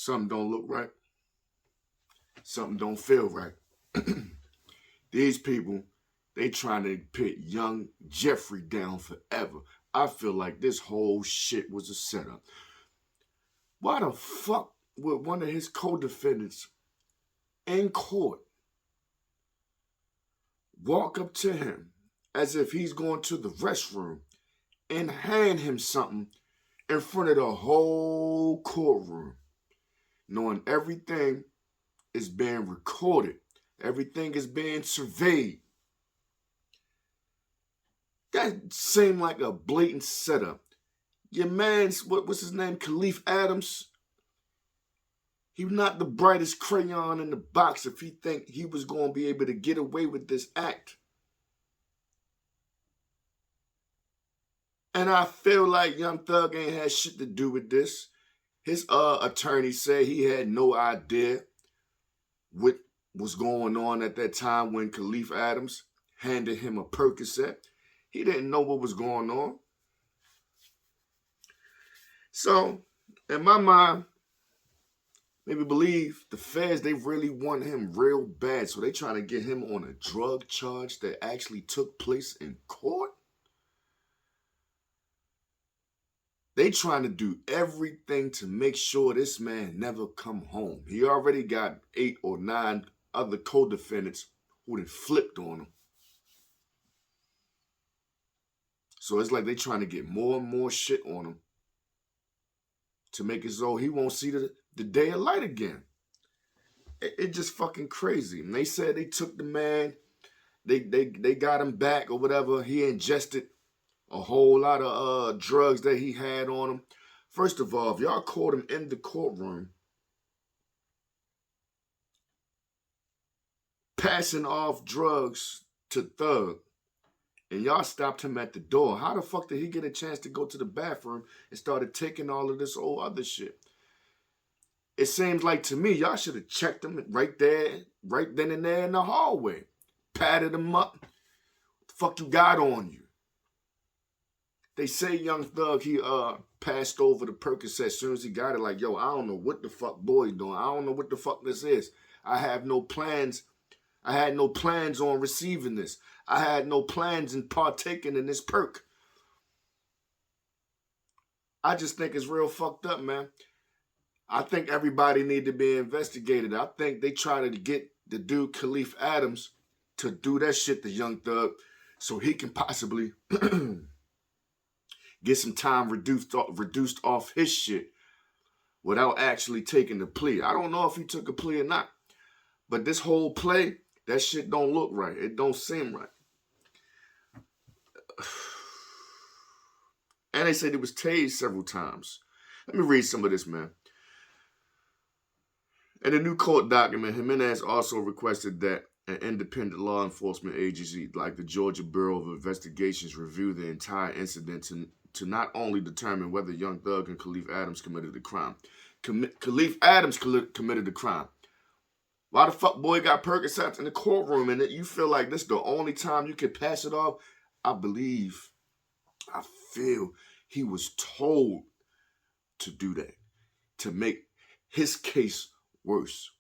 something don't look right. Something don't feel right. These people, they trying to put young Jeffrey down forever. I feel like this whole shit was a setup. Why the fuck would one of his co-defendants in court walk up to him as if he's going to the restroom and hand him something in front of the whole courtroom, knowing everything is being recorded, everything is being surveyed? That seemed like a blatant setup. Your man's, what's his name, Khalif Adams, he was not the brightest crayon in the box if he think he was going to be able to get away with this act. And I feel like Young Thug ain't had shit to do with this. His attorney said he had no idea what was going on at that time when Khalif Adams handed him a Percocet. He didn't know what was going on. So, in my mind, maybe believe the feds, they really want him real bad. So they trying to get him on a drug charge that actually took place in court. They trying to do everything to make sure this man never come home. He already got 8 or 9 other co-defendants who had flipped on him. So it's like they trying to get more and more shit on him to make it so he won't see the day of light again. It just fucking crazy. And they said they took the man, they got him back or whatever. He ingested a whole lot of drugs that he had on him. First of all, if y'all caught him in the courtroom passing off drugs to Thug, and y'all stopped him at the door, how the fuck did he get a chance to go to the bathroom and started taking all of this old other shit? It seems like to me, y'all should have checked him right there, right then and there in the hallway. Patted him up. What the fuck you got on you? They say Young Thug, he passed over the Percocet as soon as he got it. Like, yo, I don't know what the fuck boy doing. I don't know what the fuck this is. I have no plans. I had no plans on receiving this. I had no plans in partaking in this perk. I just think it's real fucked up, man. I think everybody need to be investigated. I think they try to get the dude Khalif Adams to do that shit to Young Thug so he can possibly get some time reduced off his shit without actually taking the plea. I don't know if he took a plea or not, but this whole play, that shit don't look right. It don't seem right. And they said he was tased several times. Let me read some of this, man. In a new court document, Jimenez also requested that an independent law enforcement agency like the Georgia Bureau of Investigations review the entire incident to not only determine whether Young Thug and Khalif Adams committed the crime. Khalif Adams committed the crime. Why the fuck boy got Percocets in the courtroom and you feel like this is the only time you can pass it off? I feel he was told to do that, to make his case worse.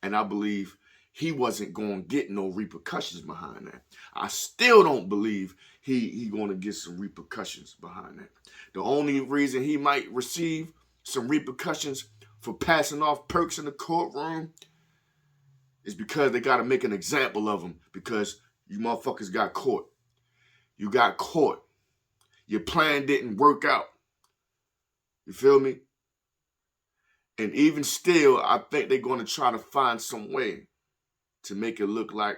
And I believe he wasn't going to get no repercussions behind that. I still don't believe he going to get some repercussions behind that. The only reason he might receive some repercussions for passing off perks in the courtroom is because they got to make an example of him because you motherfuckers got caught. You got caught. Your plan didn't work out. You feel me? And even still, I think they're going to try to find some way to make it look like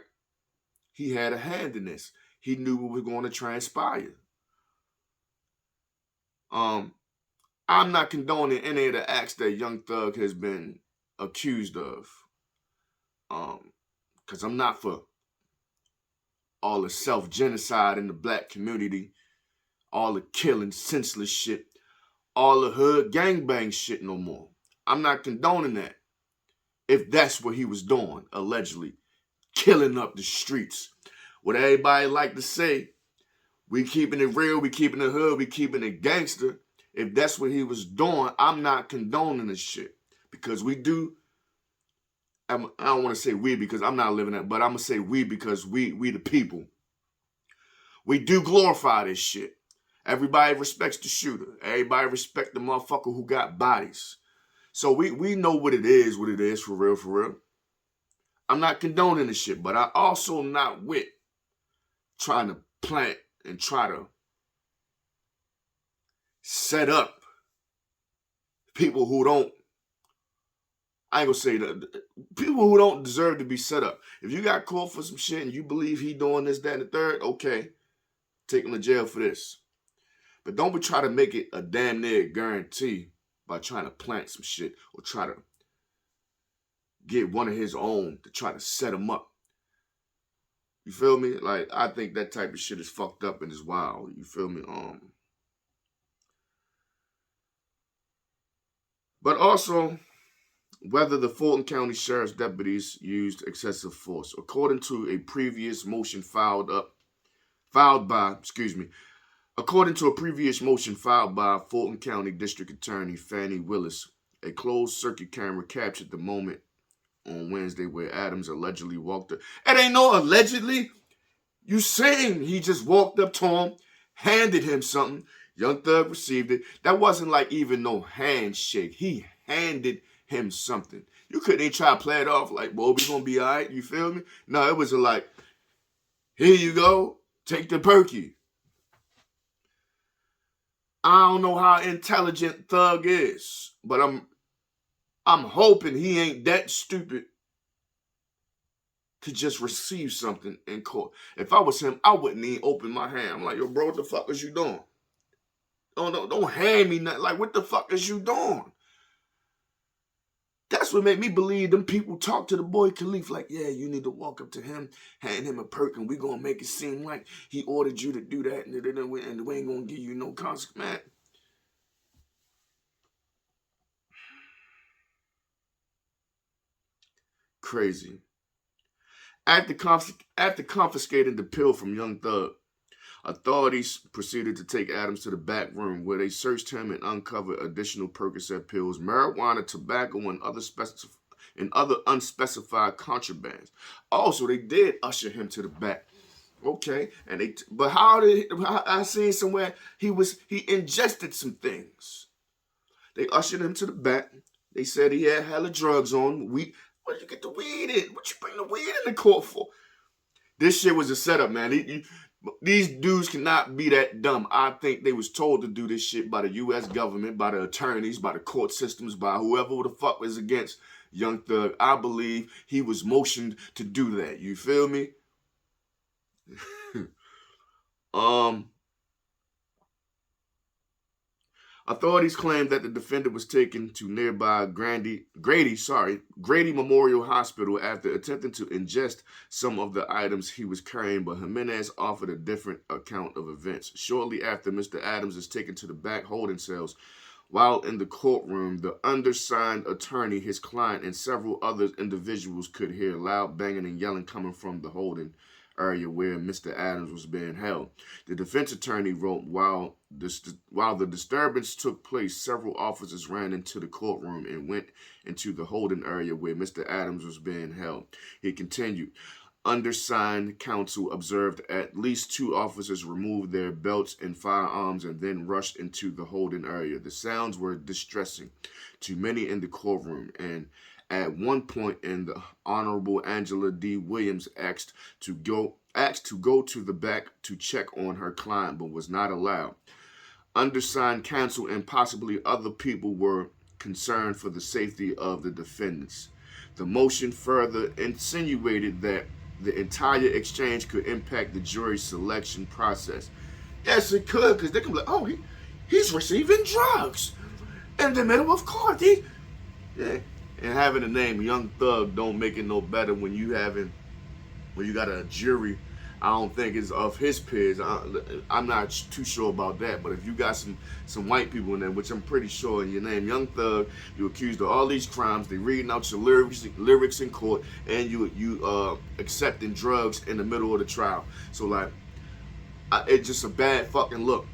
he had a hand in this. He knew what was going to transpire. I'm not condoning any of the acts that Young Thug has been accused of. Because I'm not for all the self-genocide in the black community, all the killing, senseless shit, all the hood gangbang shit no more. I'm not condoning that. If that's what he was doing, allegedly, killing up the streets. What everybody like to say, we keeping it real, we keeping it hood, we keeping it gangster. If that's what he was doing, I'm not condoning this shit. because we do. I don't want to say we because I'm not living that, but I'm gonna say we because we the people. We do glorify this shit. Everybody respects the shooter. Everybody respect the motherfucker who got bodies. So we know what it is for real, for real. I'm not condoning this shit, but I also not with trying to plant and try to set up people who don't, I ain't gonna say that, people who don't deserve to be set up. If you got caught for some shit and you believe he doing this, that, and the third, okay, take him to jail for this. But don't be trying to make it a damn near guarantee by trying to plant some shit or try to get one of his own to try to set him up. You feel me? Like, I think that type of shit is fucked up and is wild. You feel me? But also, whether the Fulton County Sheriff's deputies used excessive force. According to a previous motion filed by Fulton County District Attorney Fannie Willis, a closed circuit camera captured the moment on Wednesday where Adams allegedly walked up. It ain't no allegedly. You saying he just walked up to him, handed him something. Young Thug received it. That wasn't like even no handshake. He handed him something. You couldn't even try to play it off like, boy, we gonna be all right. You feel me? No, it was like, here you go. Take the perky. I don't know how intelligent Thug is, but I'm hoping he ain't that stupid to just receive something in court. If I was him, I wouldn't even open my hand. I'm like, yo, bro, what the fuck is you doing? Don't hand me nothing. Like, what the fuck is you doing? That's what made me believe them people talk to the boy Khalif like, yeah, you need to walk up to him, hand him a perk, and we gonna make it seem like he ordered you to do that, and we ain't gonna give you no consequence. Crazy. After confiscating the pill from Young Thug, authorities proceeded to take Adams to the back room where they searched him and uncovered additional Percocet pills, marijuana, tobacco, and other unspecified contrabands. Also, they did usher him to the back. Okay, but I seen somewhere he ingested some things. They ushered him to the back. They said he had hella drugs on. Where did you get the weed in? What you bring the weed in the court for? This shit was a setup, man. These dudes cannot be that dumb. I think they was told to do this shit by the U.S. government, by the attorneys, by the court systems, by whoever the fuck was against Young Thug. I believe he was motioned to do that. You feel me? Authorities claimed that the defendant was taken to nearby Grady Memorial Hospital after attempting to ingest some of the items he was carrying, but Jimenez offered a different account of events. Shortly after, Mr. Adams is taken to the back holding cells. While in the courtroom, the undersigned attorney, his client, and several other individuals could hear loud banging and yelling coming from the holding area where Mr. Adams was being held. The defense attorney wrote, while the disturbance took place, several officers ran into the courtroom and went into the holding area where Mr. Adams was being held. He continued, undersigned counsel observed at least 2 officers remove their belts and firearms and then rushed into the holding area. The sounds were distressing to many in the courtroom, and at one point the Honorable Angela D. Williams asked to go to the back to check on her client, but was not allowed. Undersigned counsel and possibly other people were concerned for the safety of the defendants. The motion further insinuated that the entire exchange could impact the jury selection process. Yes, it could, because they can be like, oh, he's receiving drugs in the middle of court. Yeah. And having the name Young Thug don't make it no better when you got a jury. I don't think it's of his peers. I'm not too sure about that. But if you got some white people in there, which I'm pretty sure in your name, Young Thug, you're accused of all these crimes. They reading out your lyrics in court, and you accepting drugs in the middle of the trial. So like, it's just a bad fucking look.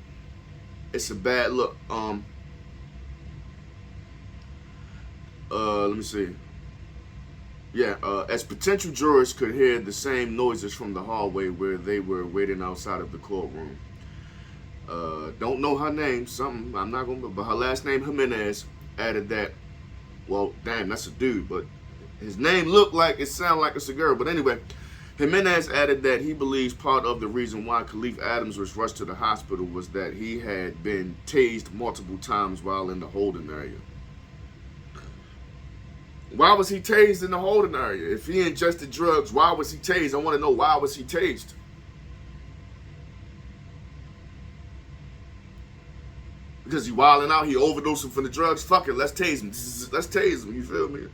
It's a bad look. Let me see. Yeah, as potential jurors could hear the same noises from the hallway where they were waiting outside of the courtroom. Don't know her name, something, I'm not going to, but her last name, Jimenez, added that, well, damn, that's a dude, but his name looked like, it sounded like it's a girl. But anyway, Jimenez added that he believes part of the reason why Khalif Adams was rushed to the hospital was that he had been tased multiple times while in the holding area. Why was he tased in the holding area? If he ingested drugs, why was he tased? I want to know, why was he tased? Because he wilding out, he overdosing for the drugs. Fuck it, let's tase him. Let's tase him, you feel me?